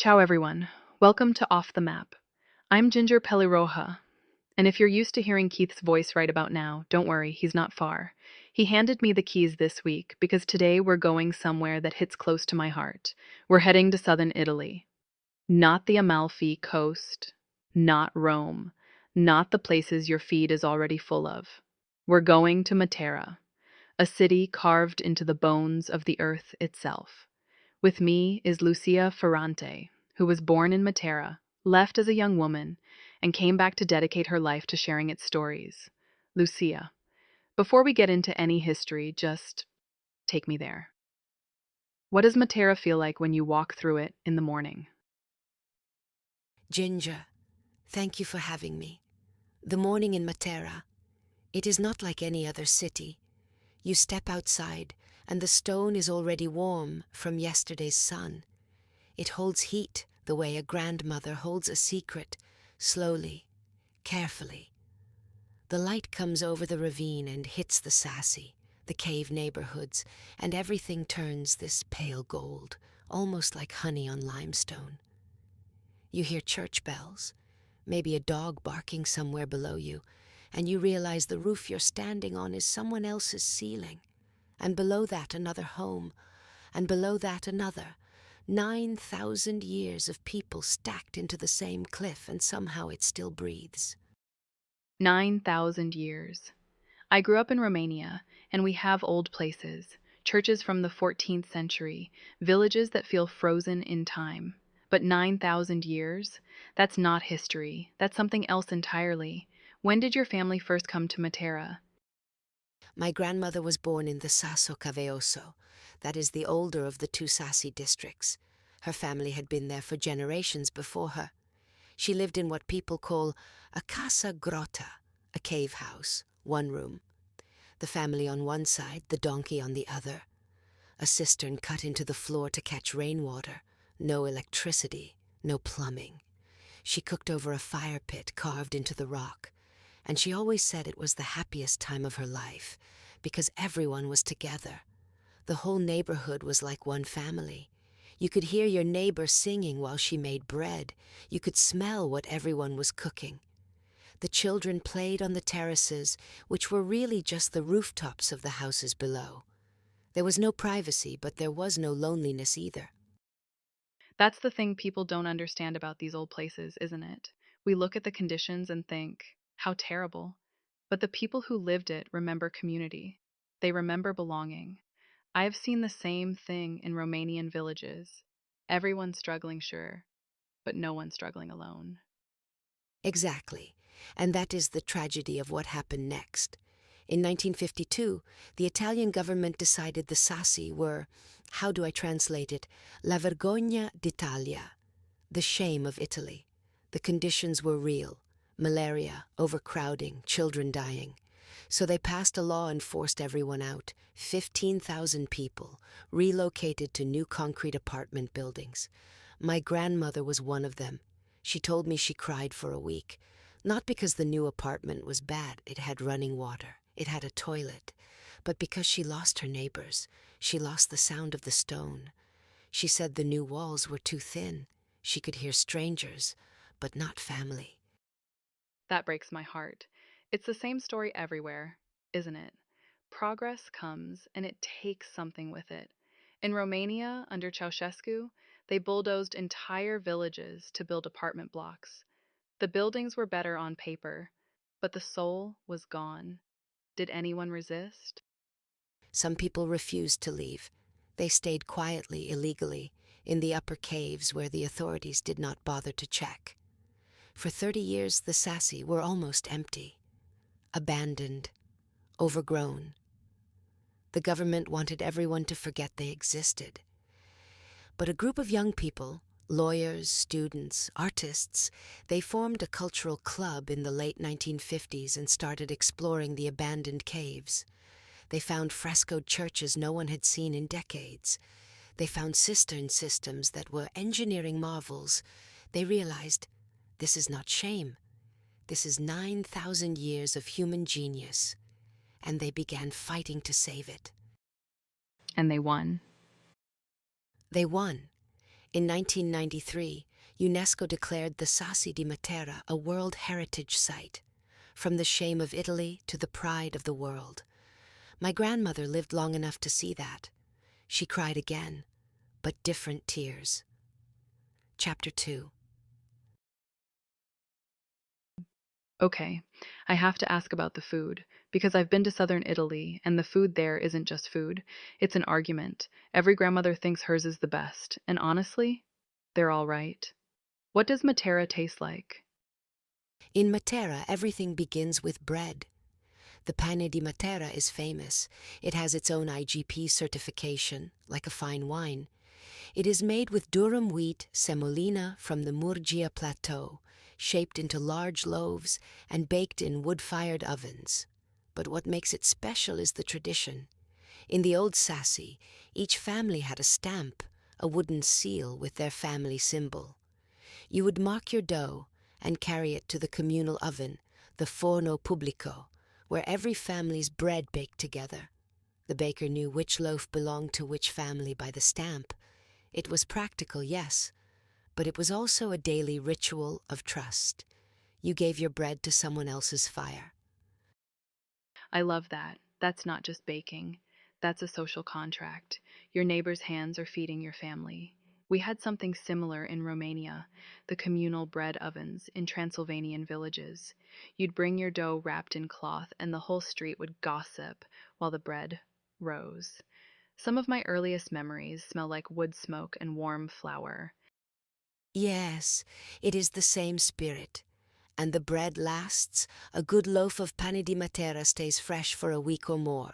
Ciao, everyone. Welcome to Off the Map. I'm Ginger Pelirroja, and if you're used to hearing Keith's voice right about now, don't worry, he's not far. He handed me the keys this week because today we're going somewhere that hits close to my heart. We're heading to southern Italy. Not the Amalfi Coast, not Rome, not the places your feed is already full of. We're going to Matera, a city carved into the bones of the earth itself. With me is Lucia Ferrante, who was born in Matera, left as a young woman, and came back to dedicate her life to sharing its stories. Lucia, before we get into any history, just take me there. What does Matera feel like when you walk through it in the morning? Ginger, thank you for having me. The morning in Matera, it is not like any other city. You step outside, and the stone is already warm from yesterday's sun. It holds heat the way a grandmother holds a secret, slowly, carefully. The light comes over the ravine and hits the sassi, the cave neighborhoods, and everything turns this pale gold, almost like honey on limestone. You hear church bells, maybe a dog barking somewhere below you, and you realize the roof you're standing on is someone else's ceiling. And below that another home, and below that another. 9,000 years of people stacked into the same cliff, and somehow it still breathes. 9,000 years. I grew up in Romania, and we have old places, churches from the 14th century, villages that feel frozen in time. But 9,000 years? That's not history. That's something else entirely. When did your family first come to Matera? My grandmother was born in the Sasso Caveoso, that is the older of the two Sassi districts. Her family had been there for generations before her. She lived in what people call a casa grotta, a cave house, one room. The family on one side, the donkey on the other. A cistern cut into the floor to catch rainwater. No electricity, no plumbing. She cooked over a fire pit carved into the rock, and she always said it was the happiest time of her life because everyone was together. The whole neighborhood was like one family. You could hear your neighbor singing while she made bread. You could smell what everyone was cooking. The children played on the terraces, which were really just the rooftops of the houses below. There was no privacy, but there was no loneliness either. That's the thing people don't understand about these old places, isn't it? We look at the conditions and think, how terrible. But the people who lived it remember community. They remember belonging. I have seen the same thing in Romanian villages. Everyone's struggling, sure, but no one's struggling alone. Exactly. And that is the tragedy of what happened next. In 1952, the Italian government decided the sassi were, how do I translate it, la vergogna d'Italia, the shame of Italy. The conditions were real: malaria, overcrowding, children dying. So they passed a law and forced everyone out. 15,000 people relocated to new concrete apartment buildings. My grandmother was one of them. She told me she cried for a week. Not because the new apartment was bad, it had running water, it had a toilet, but because she lost her neighbors, she lost the sound of the stone. She said the new walls were too thin. She could hear strangers, but not family. That breaks my heart. It's the same story everywhere, isn't it? Progress comes and it takes something with it. In Romania, under Ceausescu, they bulldozed entire villages to build apartment blocks. The buildings were better on paper, but the soul was gone. Did anyone resist? Some people refused to leave. They stayed quietly, illegally, in the upper caves where the authorities did not bother to check. For 30 years, the sassi were almost empty, abandoned, overgrown. The government wanted everyone to forget they existed. But a group of young people, lawyers, students, artists, they formed a cultural club in the late 1950s and started exploring the abandoned caves. They found frescoed churches no one had seen in decades. They found cistern systems that were engineering marvels. They realized, this is not shame. This is 9,000 years of human genius. And they began fighting to save it. And they won. They won. In 1993, UNESCO declared the Sassi di Matera a World Heritage Site, from the shame of Italy to the pride of the world. My grandmother lived long enough to see that. She cried again, but different tears. Chapter 2. Okay, I have to ask about the food, because I've been to southern Italy, and the food there isn't just food, it's an argument. Every grandmother thinks hers is the best, and honestly, they're all right. What does Matera taste like? In Matera, everything begins with bread. The pane di Matera is famous. It has its own IGP certification, like a fine wine. It is made with durum wheat semolina from the Murgia Plateau, shaped into large loaves and baked in wood-fired ovens. But what makes it special is the tradition. In the old sassi, each family had a stamp, a wooden seal with their family symbol. You would mark your dough and carry it to the communal oven, the forno pubblico, where every family's bread baked together. The baker knew which loaf belonged to which family by the stamp. It was practical, yes, but it was also a daily ritual of trust. You gave your bread to someone else's fire. I love that. That's not just baking. That's a social contract. Your neighbor's hands are feeding your family. We had something similar in Romania, the communal bread ovens in Transylvanian villages. You'd bring your dough wrapped in cloth, and the whole street would gossip while the bread rose. Some of my earliest memories smell like wood smoke and warm flour. Yes, it is the same spirit. And the bread lasts. A good loaf of pane di Matera stays fresh for a week or more.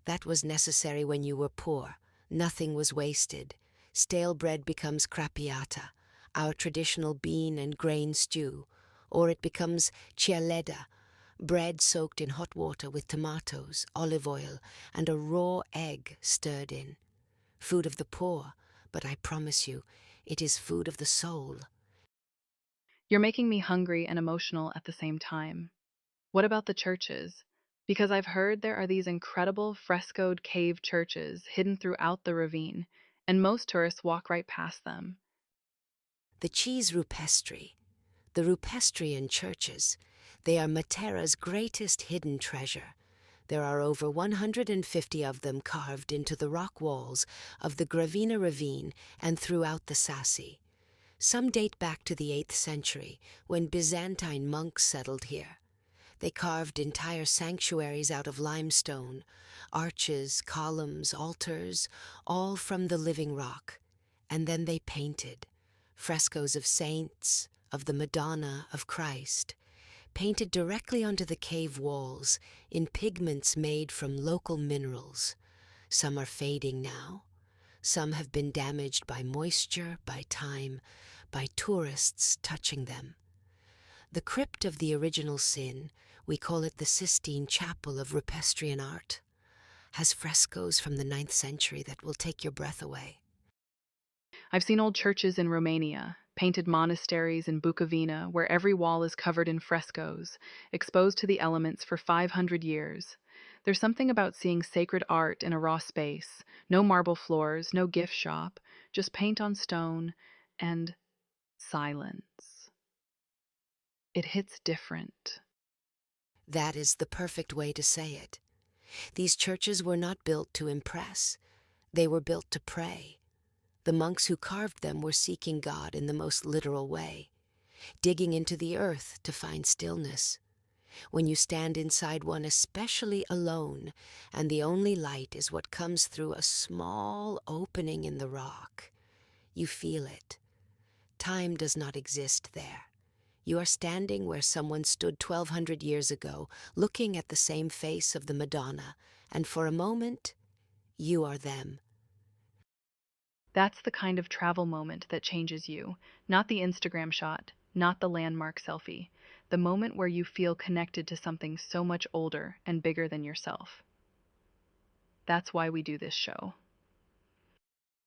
That was necessary when you were poor. Nothing was wasted. Stale bread becomes crappiata, our traditional bean and grain stew, or it becomes cialeda, bread soaked in hot water with tomatoes, olive oil, and a raw egg stirred in. Food of the poor, but I promise you, it is food of the soul. You're making me hungry and emotional at the same time. What about the churches? Because I've heard there are these incredible frescoed cave churches hidden throughout the ravine, and most tourists walk right past them. The cheese rupestri, the Rupestrian churches, they are Matera's greatest hidden treasure. There are over 150 of them carved into the rock walls of the Gravina ravine and throughout the Sassi. Some date back to the 8th century, when Byzantine monks settled here. They carved entire sanctuaries out of limestone, arches, columns, altars, all from the living rock. And then they painted frescoes of saints, of the Madonna, of Christ, painted directly onto the cave walls in pigments made from local minerals. Some are fading now. Some have been damaged by moisture, by time, by tourists touching them. The crypt of the original sin, we call it the Sistine Chapel of Rupestrian art, has frescoes from the 9th century that will take your breath away. I've seen old churches in Romania, painted monasteries in Bukovina, where every wall is covered in frescoes, exposed to the elements for 500 years. There's something about seeing sacred art in a raw space, no marble floors, no gift shop, just paint on stone and silence. It hits different. That is the perfect way to say it. These churches were not built to impress. They were built to pray. The monks who carved them were seeking God in the most literal way, digging into the earth to find stillness. When you stand inside one, especially alone, and the only light is what comes through a small opening in the rock, you feel it. Time does not exist there. You are standing where someone stood 1,200 years ago, looking at the same face of the Madonna, and for a moment, you are them. That's the kind of travel moment that changes you, not the Instagram shot, not the landmark selfie, the moment where you feel connected to something so much older and bigger than yourself. That's why we do this show.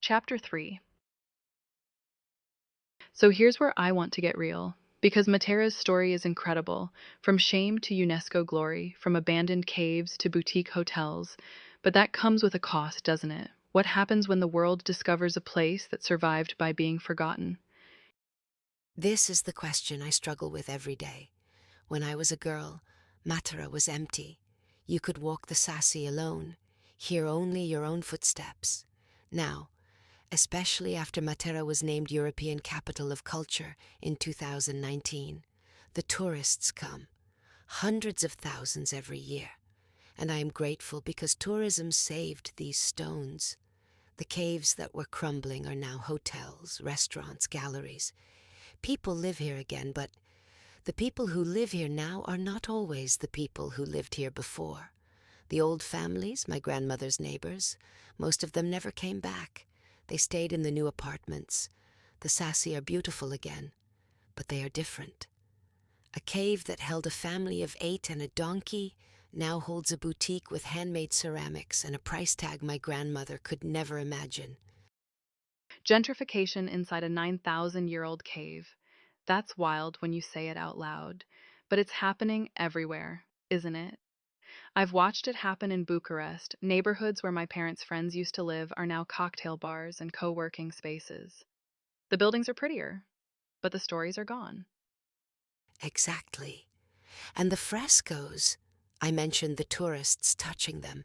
Chapter 3. So here's where I want to get real, because Matera's story is incredible, from shame to UNESCO glory, from abandoned caves to boutique hotels, but that comes with a cost, doesn't it? What happens when the world discovers a place that survived by being forgotten? This is the question I struggle with every day. When I was a girl, Matera was empty. You could walk the sassi alone, hear only your own footsteps. Now, especially after Matera was named European Capital of Culture in 2019, the tourists come, hundreds of thousands every year. And I am grateful because tourism saved these stones. The caves that were crumbling are now hotels, restaurants, galleries. People live here again, but the people who live here now are not always the people who lived here before. The old families, my grandmother's neighbors, most of them never came back. They stayed in the new apartments. The sassi are beautiful again, but they are different. A cave that held a family of 8 and a donkey now holds a boutique with handmade ceramics and a price tag my grandmother could never imagine. Gentrification inside a 9,000-year-old cave. That's wild when you say it out loud. But it's happening everywhere, isn't it? I've watched it happen in Bucharest. Neighborhoods where my parents' friends used to live are now cocktail bars and co working spaces. The buildings are prettier, but the stories are gone. Exactly. And the frescoes. I mentioned the tourists touching them.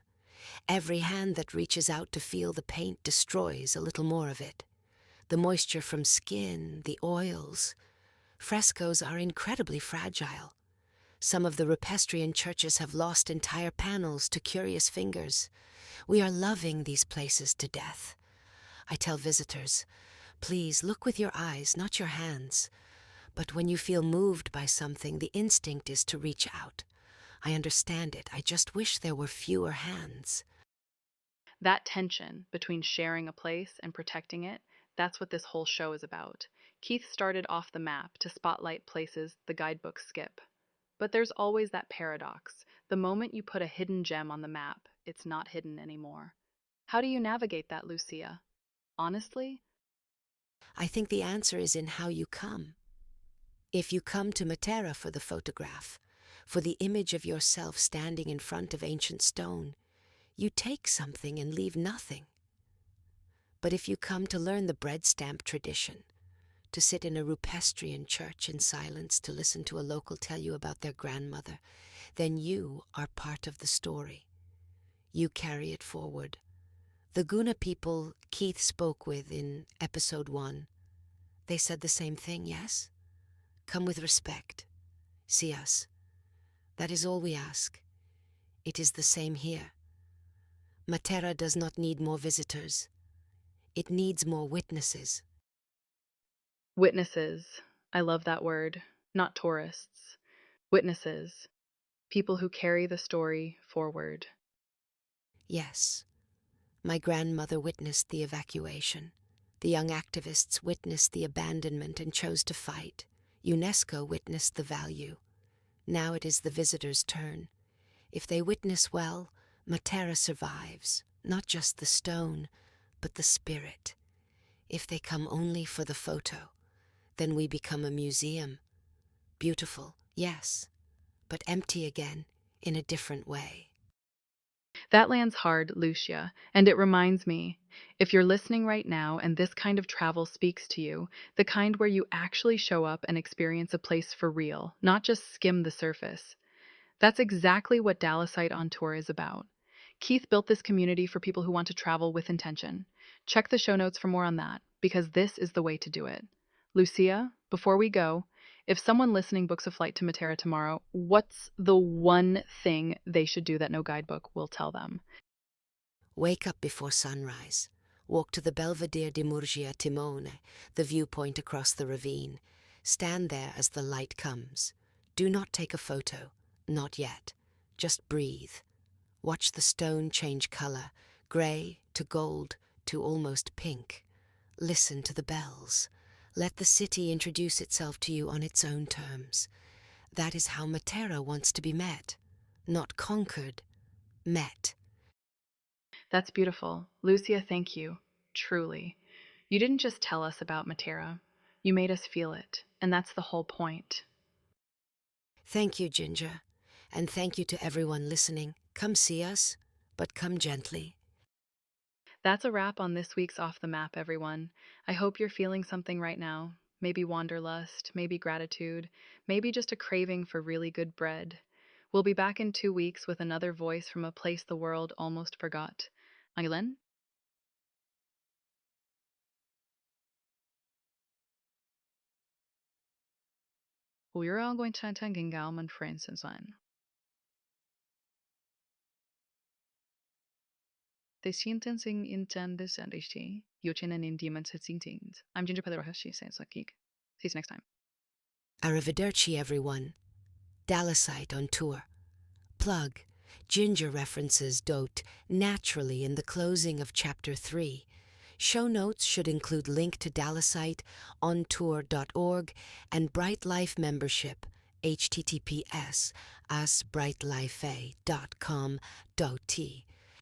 Every hand that reaches out to feel the paint destroys a little more of it. The moisture from skin, the oils. Frescoes are incredibly fragile. Some of the Rupestrian churches have lost entire panels to curious fingers. We are loving these places to death. I tell visitors, please look with your eyes, not your hands. But when you feel moved by something, the instinct is to reach out. I understand it. I just wish there were fewer hands. That tension between sharing a place and protecting it, that's what this whole show is about. Keith started off the map to spotlight places the guidebooks skip. But there's always that paradox. The moment you put a hidden gem on the map, it's not hidden anymore. How do you navigate that, Lucia? Honestly, I think the answer is in how you come. If you come to Matera for the photograph, for the image of yourself standing in front of ancient stone, you take something and leave nothing. But if you come to learn the bread stamp tradition, to sit in a Rupestrian church in silence to listen to a local tell you about their grandmother, then you are part of the story. You carry it forward. The Guna people Keith spoke with in episode 1, they said the same thing, yes? Come with respect. See us. That is all we ask. It is the same here. Matera does not need more visitors. It needs more witnesses. witnesses. I love that word. Not tourists. Witnesses. People who carry the story forward. Yes, my grandmother witnessed the evacuation. The young activists witnessed the abandonment and chose to fight. UNESCO witnessed the value. Now it is the visitors' turn. If they witness well, Matera survives, not just the stone, but the spirit. If they come only for the photo, then we become a museum. Beautiful, yes, but empty again, in a different way. That lands hard, Lucia, and it reminds me, if you're listening right now and this kind of travel speaks to you, the kind where you actually show up and experience a place for real, not just skim the surface, that's exactly what Dalasite on Tour is about. Keith built this community for people who want to travel with intention. Check the show notes for more on that, because this is the way to do it. Lucia, before we go, if someone listening books a flight to Matera tomorrow, what's the one thing they should do that no guidebook will tell them? Wake up before sunrise. Walk to the Belvedere di Murgia Timone, the viewpoint across the ravine. Stand there as the light comes. Do not take a photo. Not yet. Just breathe. Watch the stone change color, gray to gold to almost pink. Listen to the bells. Let the city introduce itself to you on its own terms. That is how Matera wants to be met. Not conquered, met. That's beautiful. Lucia, thank you. Truly. You didn't just tell us about Matera, you made us feel it, and that's the whole point. Thank you, Ginger. And thank you to everyone listening. Come see us, but come gently. That's a wrap on this week's Off the Map, everyone. I hope you're feeling something right now. Maybe wanderlust, maybe gratitude, maybe just a craving for really good bread. We'll be back in 2 weeks with another voice from a place the world almost forgot. Angelen? We're all going to Gauman Francis on. The sentencing in this and HT, Yochin and Indemans at Sintings. I'm Ginger Pelirroja, she says like geek. See you next time. Arrivederci, everyone. Dalasite on tour. Plug. Ginger references dote naturally in the closing of Chapter 3. Show notes should include link to Dalasite, ontour.org, and Bright Life membership, https://asbrightlifea.com.t.